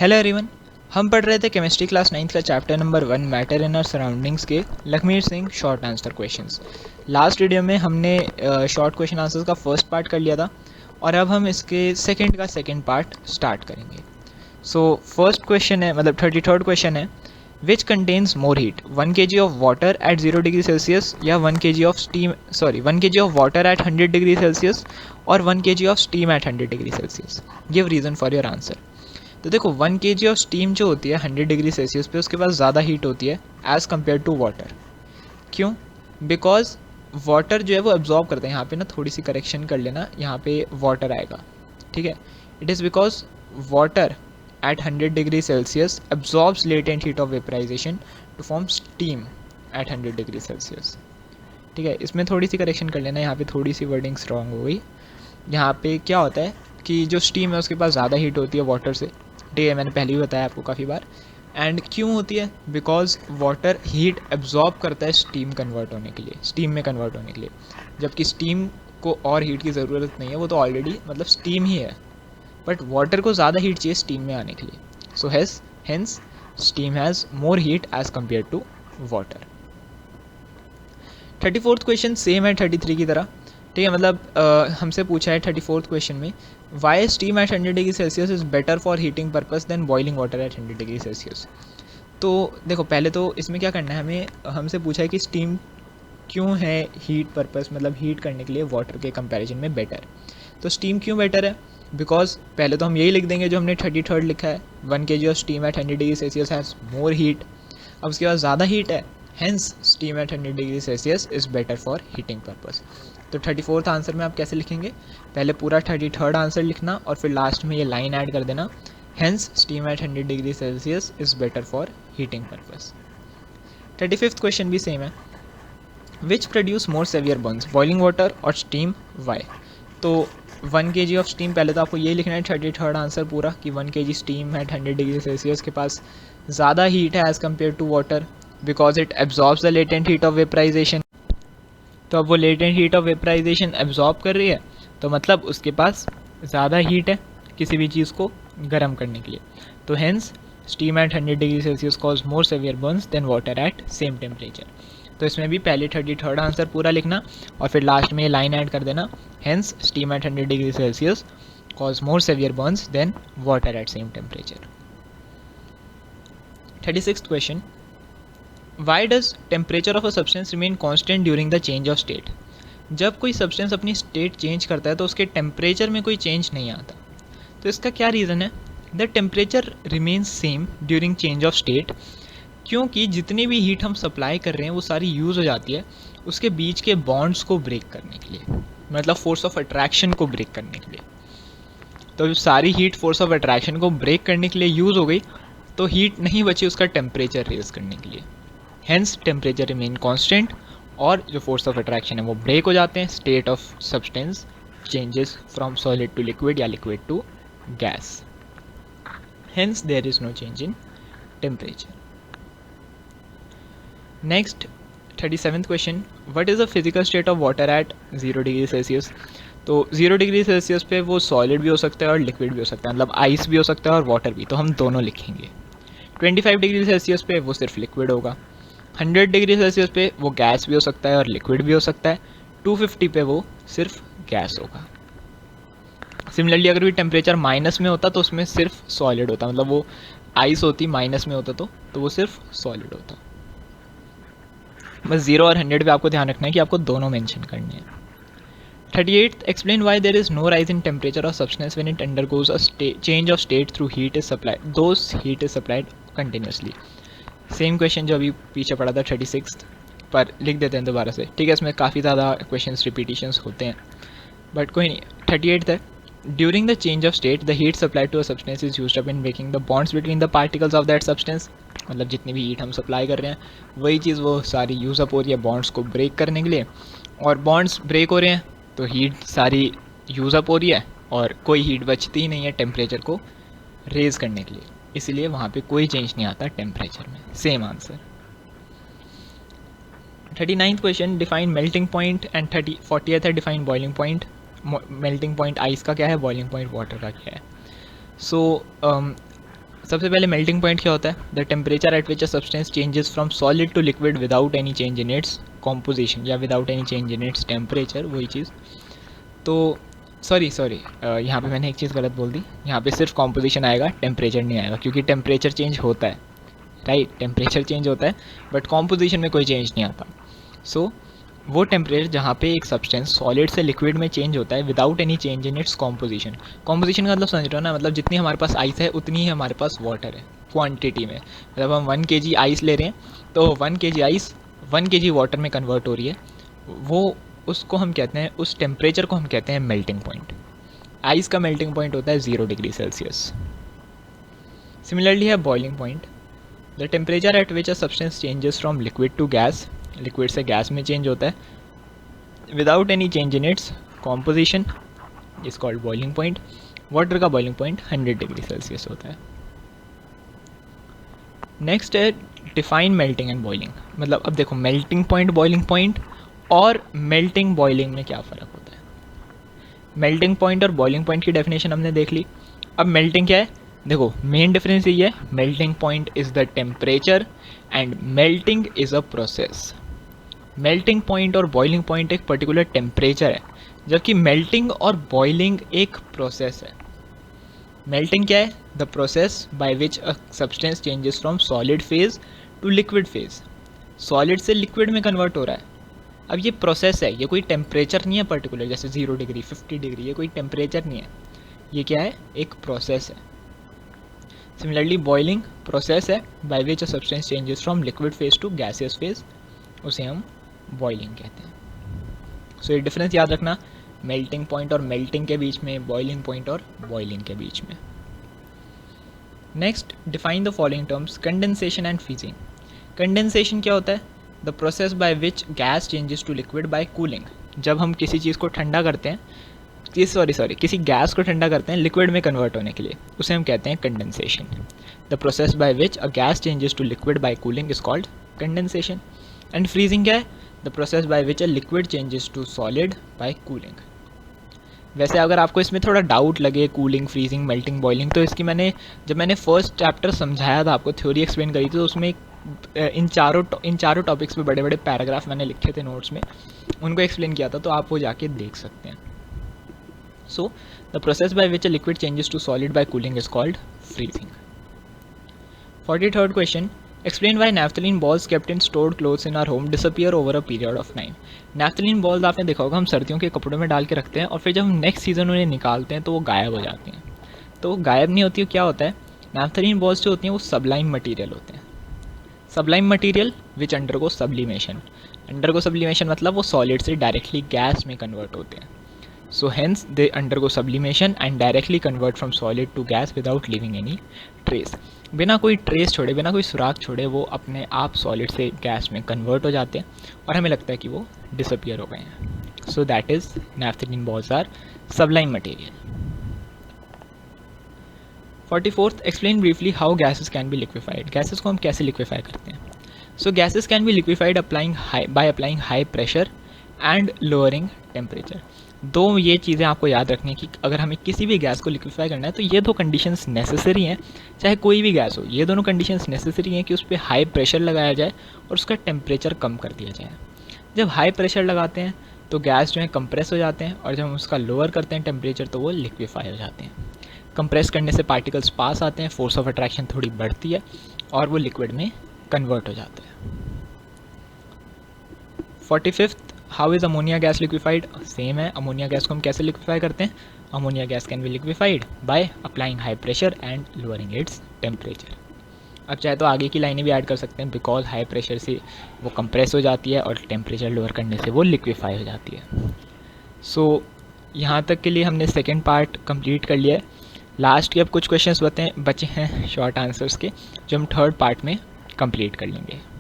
Hello everyone. हम पढ़ रहे थे केमिस्ट्री क्लास 9th का chapter number 1 matter in our surroundings के Lakhmir Singh short answer questions. Last video में हमने शॉर्ट क्वेश्चन आंसर्स का फर्स्ट पार्ट कर लिया था और अब हम इसके सेकंड का सेकंड पार्ट स्टार्ट करेंगे। सो फर्स्ट क्वेश्चन है, मतलब 33rd क्वेश्चन है, which contains more heat 1 kg of water at 0 degree Celsius या 1 kg of steam 1 kg of water at 100 degree Celsius और 1 kg of steam at 100 degree Celsius. Give reason for your answer. तो देखो 1 kg of steam जो होती है 100 degree Celsius पे उसके पास ज़्यादा हीट होती है एज़ कम्पेयर टू वाटर। क्यों? बिकॉज वाटर जो है वो एब्जॉर्ब करते हैं। यहाँ पे ना थोड़ी सी करेक्शन कर लेना, यहाँ पे वाटर आएगा, ठीक है। It is because water at 100 degree Celsius absorbs latent heat of vaporisation to form steam at 100 degree Celsius, ठीक है। इसमें थोड़ी सी करेक्शन कर लेना, यहाँ पे थोड़ी सी वर्डिंग्स रॉन्ग हो गई। यहाँ पे क्या होता है कि जो स्टीम है उसके पास ज़्यादा हीट होती है वाटर से, ठीक है, मैंने पहले भी बताया आपको काफ़ी बार। एंड क्यों होती है? बिकॉज वाटर हीट एब्जॉर्ब करता है स्टीम कन्वर्ट होने के लिए, स्टीम में कन्वर्ट होने के लिए, जबकि स्टीम को और हीट की ज़रूरत नहीं है, वो तो ऑलरेडी मतलब स्टीम ही है, बट वाटर को ज़्यादा हीट चाहिए स्टीम में आने के लिए। So hence steam has more heat as compare to water. 34th question same है 33 की तरह, ठीक है। मतलब हमसे पूछा है 34th क्वेश्चन में, why steam at 100 degree Celsius is better for heating purpose than boiling water at 100 degree Celsius. तो देखो पहले तो इसमें क्या करना है, हमें हमसे पूछा है कि स्टीम क्यों है हीट पर्पस, मतलब हीट करने के लिए वाटर के कंपैरिजन में बेटर। तो स्टीम क्यों बेटर है? बिकॉज पहले तो हम यही लिख देंगे जो हमने 33rd लिखा है, 1 kg of steam at 100 degree Celsius has more heat. अब उसके बाद ज़्यादा हीट है, hence steam at 100 degree Celsius is better for heating purpose. तो 34th आंसर में आप कैसे लिखेंगे? पहले पूरा 33rd आंसर लिखना और फिर लास्ट में ये लाइन ऐड कर देना, hence steam at 100 degree Celsius is better for heating purpose. 35th question भी सेम है, which produce more severe burns boiling water और स्टीम, वाई। तो 1 kg ऑफ स्टीम, पहले तो आपको ये लिखना है 33rd आंसर पूरा कि 1 kg steam at 100 degree Celsius के पास ज़्यादा हीट है as compare to water, because it absorbs the latent heat of vaporisation. तो अब वो latent heat of vaporisation absorb कर रही है, तो मतलब उसके पास ज़्यादा हीट है किसी भी चीज़ को गर्म करने के लिए। तो hence steam at 100 degree Celsius cause more severe burns than water at same temperature. तो इसमें भी पहले 33rd आंसर पूरा लिखना और फिर लास्ट में ये लाइन ऐड कर देना, hence steam at 100 degree Celsius cause more severe burns than water at same temperature. 36th question, why does temperature of a substance remain constant during the change of state. जब कोई substance अपनी state change करता है तो उसके temperature में कोई change नहीं आता। तो इसका क्या रीज़न है? The temperature remains same during change of state, क्योंकि जितनी भी हीट हम सप्लाई कर रहे हैं वो सारी यूज़ हो जाती है उसके बीच के बॉन्ड्स को ब्रेक करने के लिए, मतलब फोर्स ऑफ अट्रैक्शन को ब्रेक करने के लिए। तो सारी हीट फोर्स ऑफ अट्रैक्शन को ब्रेक करने के लिए यूज़ हो गई, तो हीट नहीं बची उसका टेम्परेचर रेज करने के लिए। हेंस टेम्परेचर रिमेन कांस्टेंट और जो फोर्स ऑफ अट्रैक्शन है वो ब्रेक हो जाते हैं, state of substance changes from solid to liquid या liquid to gas. Hence there is no change in temperature. Next 37th question, what is the physical state of water at 0 degree Celsius. तो 0 degree Celsius पे वो solid भी हो सकता है और liquid भी हो सकता है, मतलब आइस भी हो सकता है और वाटर भी, तो हम दोनों लिखेंगे। 25 डिग्री सेल्सियस पे वो सिर्फ लिक्विड होगा, 100 डिग्री सेल्सियस पे वो गैस भी हो सकता है और लिक्विड भी हो सकता है, 250 पे वो सिर्फ गैस होगा। सिमिलरली अगर भी टेम्परेचर माइनस में होता तो उसमें सिर्फ सॉलिड होता, मतलब वो आइस होती माइनस में होता तो वो सिर्फ सॉलिड होता। बस 0 और 100 पे आपको ध्यान रखना है कि आपको दोनों मेंशन करने हैं। 38th, explain why there is no rise in temperature of substance when it undergoes a change of state through heat is supplied, though heat is supplied continuously. Same question जो अभी पीछे पड़ा था 36th, पर लिख देते हैं दोबारा से, ठीक है। इसमें काफ़ी ज़्यादा क्वेश्चंस रिपीटिशंस होते हैं, बट कोई नहीं। 38th है, during the change of state the heat supply to a substance is used up in making the bonds between the particles of that substance. मतलब जितनी भी हीट हम सप्लाई कर रहे हैं वही चीज़ वो सारी यूज़ अप हो रही है बॉन्ड्स को ब्रेक करने के लिए, और बॉन्ड्स ब्रेक हो रहे हैं तो हीट सारी यूज़ अप हो रही है और कोई हीट बचती ही नहीं है टेम्परेचर को रेज करने के लिए, इसलिए वहाँ पे कोई चेंज नहीं आता टेम्परेचर में। Same answer. 39th question, define melting point and 40th है define boiling point. Melting point ice का क्या है, बॉइलिंग पॉइंट वाटर का क्या है। सो सबसे पहले मेल्टिंग पॉइंट क्या होता है? The temperature at which a substance changes from solid to liquid without any change in its composition या without any change in its temperature, वही चीज़। तो सॉरी यहाँ पे मैंने एक चीज़ गलत बोल दी, यहाँ पे सिर्फ कॉम्पोजिशन आएगा, टेम्परेचर नहीं आएगा, क्योंकि टेम्परेचर चेंज होता है, राइट, टेम्परेचर चेंज होता है बट कॉम्पोजिशन में कोई चेंज नहीं आता। सो वो टेम्परेचर जहाँ पे एक सब्सटेंस सॉलिड से लिक्विड में चेंज होता है without any change in its composition. Composition का मतलब समझ रहे हो ना, मतलब जितनी हमारे पास आइस है उतनी ही हमारे पास वाटर है क्वांटिटी में। मतलब हम 1 kg आइस ले रहे हैं तो 1 kg आइस 1 kg वाटर में कन्वर्ट हो रही है, वो उसको हम कहते हैं, उस टेम्परेचर को हम कहते हैं मेल्टिंग पॉइंट। आइस का मेल्टिंग पॉइंट होता है 0 डिग्री सेल्सियस। सिमिलरली है boiling point. The temperature at which a substance changes from liquid to gas, liquid से गैस में चेंज होता है without any change in its composition is called boiling point. Water का boiling point 100 degree Celsius होता है। Next है define melting and boiling. मतलब अब देखो, मेल्टिंग पॉइंट, बॉइलिंग पॉइंट और मेल्टिंग बॉइलिंग में क्या फ़र्क होता है? मेल्टिंग पॉइंट और बॉइलिंग पॉइंट की डेफिनेशन हमने देख ली। अब मेल्टिंग क्या है? देखो, मेन डिफरेंस ये है, melting point is the temperature and melting is a process. Melting point और बॉइलिंग पॉइंट एक पर्टिकुलर टेम्परेचर है, जबकि मेल्टिंग और बॉइलिंग एक प्रोसेस है। मेल्टिंग क्या है? The process by which a substance changes from solid phase two liquid phase. Solid से लिक्विड में कन्वर्ट हो रहा है। अब ये प्रोसेस है, ये कोई टेम्परेचर नहीं है पर्टिकुलर, जैसे 0 डिग्री 50 डिग्री, ये कोई टेम्परेचर नहीं है, ये क्या है? एक प्रोसेस है। सिमिलरली बॉइलिंग प्रोसेस है bye which a substance changes from liquid phase two gaseous phase, उसे हम बॉइलिंग कहते हैं। सो ये डिफरेंस याद रखना, मेल्टिंग पॉइंट और मेल्टिंग के बीच में, बॉइलिंग पॉइंट और बॉइलिंग के बीच में। Next, define the following terms, condensation and freezing. Condensation क्या होता है? The process by which gas changes to liquid by cooling. जब हम किसी चीज़ को ठंडा करते हैं, किसी गैस को ठंडा करते हैं लिक्विड में कन्वर्ट होने के लिए, उसे हम कहते हैं condensation. The process by which a gas changes to liquid by cooling is called condensation. And freezing क्या है? The process by which a liquid changes to solid by cooling. वैसे अगर आपको इसमें थोड़ा डाउट लगे, कूलिंग, फ्रीजिंग, मेल्टिंग, बॉइलिंग, तो इसकी जब मैंने फर्स्ट चैप्टर समझाया था, आपको थ्योरी एक्सप्लेन करी थी, तो उसमें इन चारों टॉपिक्स पे बड़े बड़े पैराग्राफ मैंने लिखे थे नोट्स में, उनको एक्सप्लेन किया था, तो आप वो जाके देख सकते हैं। So the process by which a liquid changes to solid by cooling is called freezing. 43rd question, explain why naphthalene balls kept in stored clothes in our home disappear over a period of time. Naphthalene balls आपने देखा होगा, हम सर्दियों के कपड़ों में डाल के रखते हैं और फिर जब हम नेक्स्ट सीजन उन्हें निकालते हैं तो वो गायब हो जाती हैं। तो वो गायब नहीं होती, क्या होता है? नैफ्थलीन बॉल्स जो होती हैं वो सबलाइम मटीरियल होते हैं। Sublime material which undergo sublimation. Undergo sublimation मतलब वो सॉलिड से डायरेक्टली गैस में कन्वर्ट होते हैं। So hence they undergo sublimation and directly convert from solid to gas without leaving any trace। बिना कोई ट्रेस छोड़े, बिना कोई सुराग छोड़े वो अपने आप सॉलिड से गैस में कन्वर्ट हो जाते हैं और हमें लगता है कि वो डिसअपियर हो गए हैं। So that is naphthalene balls are sublime material. 44th, explain briefly how gases can be liquefied. Gases को हम कैसे लिक्विफाई करते हैं? So gases can be liquefied by applying high pressure and lowering temperature. दो ये चीज़ें आपको याद रखनी है कि अगर हमें किसी भी गैस को लिक्विफाई करना है तो ये दो कंडीशंस नेसेसरी हैं, चाहे कोई भी गैस हो, ये दोनों कंडीशंस नेसेसरी हैं कि उस पर हाई प्रेशर लगाया जाए और उसका टेम्परेचर कम कर दिया जाए। जब हाई प्रेशर लगाते हैं तो गैस जो है कंप्रेस हो जाते हैं और जब हम उसका लोअर करते हैं टेम्परेचर तो वो लिक्विफाई हो जाते हैं। कंप्रेस करने से पार्टिकल्स पास आते हैं, फोर्स ऑफ अट्रैक्शन थोड़ी बढ़ती है और वो लिक्विड में कन्वर्ट हो जाते हैं। 45th, how is ammonia gas liquefied. Same है, अमोनिया गैस को हम कैसे लिक्विफाई करते हैं? Ammonia gas can be liquefied by applying high pressure and lowering its temperature. अब चाहे तो आगे की लाइनें भी ऐड कर सकते हैं, बिकॉज हाई प्रेशर से वो कंप्रेस हो जाती है और टेम्परेचर लोअर करने से वो लिक्विफाई हो जाती है। सो यहाँ तक के लिए हमने सेकेंड पार्ट कंप्लीट कर लिया है। लास्ट के अब कुछ क्वेश्चंस बचे हैं शॉर्ट आंसर्स के, जो हम थर्ड पार्ट में कंप्लीट कर लेंगे।